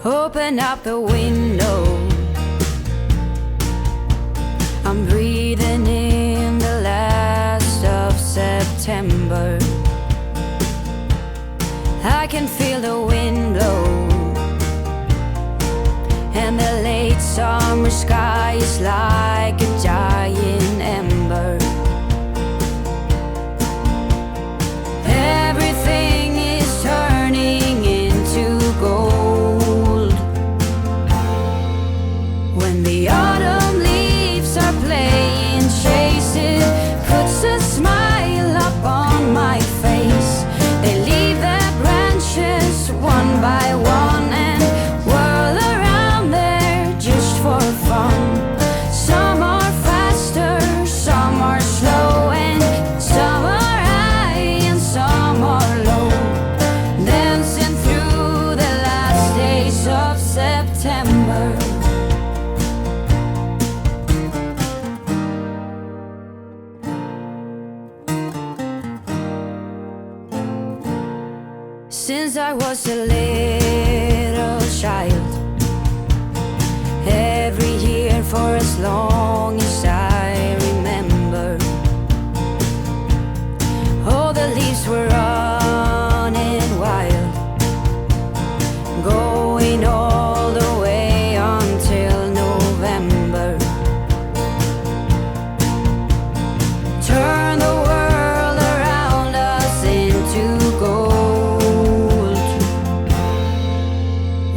Open up the window, I'm breathing in the last of September. I can feel the wind blow, and the late summer sky is like a giant ember. Everything is turning into gold. When the autumn leaves are playing chase, it puts a smile up on my face. They leave their branches one by one and whirl around there just for fun. Some are faster, some are slow, and some are high and some are low, dancing through the last days of September. Since I was a little child, every year for as long as I remember, all the leaves were running wild, going all the way until November. Turn the world around us into gold.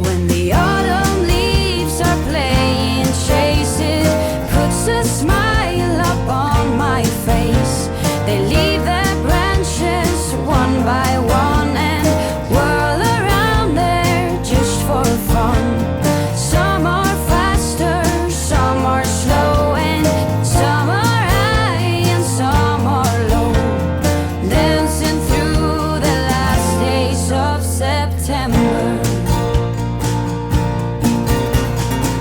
When the autumn leaves are playing chase, it puts a smile up on my face. They leave their branches one by one and whirl around there just for fun. Some are faster, some are slow, and some are high and some are low, dancing through the last days of September.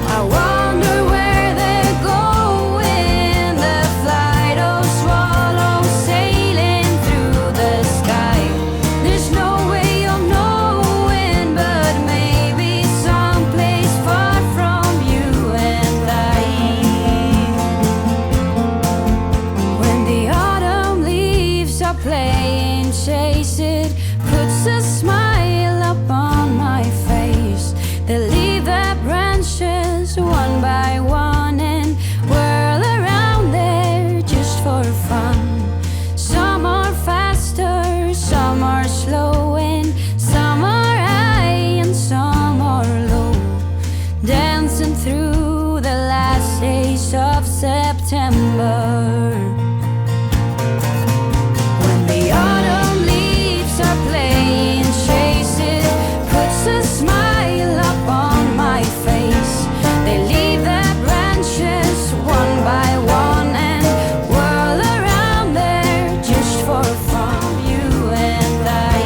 I wonder where they're going, the flight of swallows sailing through the sky. There's no way of knowing, but maybe someplace far from you and I. When the autumn leaves are playing chase, it puts a smile up on my face. They leave their branches one by one and whirl around there just for fun. Some are faster, some are slow, and some are high and some are low, dancing through the last days of September. When the autumn leaves are playing chase, it puts a smile up on my face. They leave their branches one by one and whirl around there just for fun, you and I.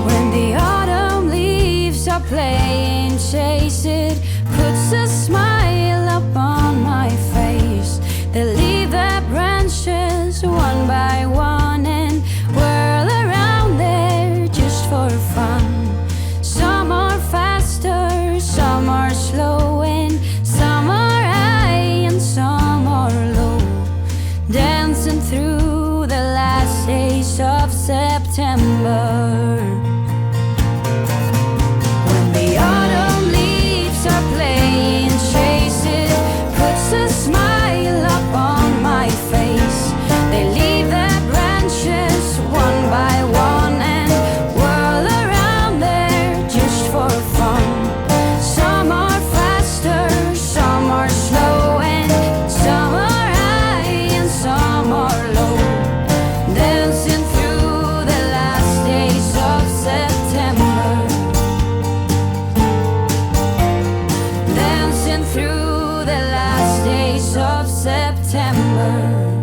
When the autumn leaves are playing chase, it puts a smile up on my face. They leave their branches one by one and whirl around there just for fun. Some are faster, some are slow, and some are high and some are low, dancing through the last days of September. When the autumn leaves are playing chase, it puts a smile up on my face. They leave their branches one by one and whirl around there just for fun. Some are faster, some are slow, and some are high and some are low, dancing through the last days of September. Dancing through the last days of September.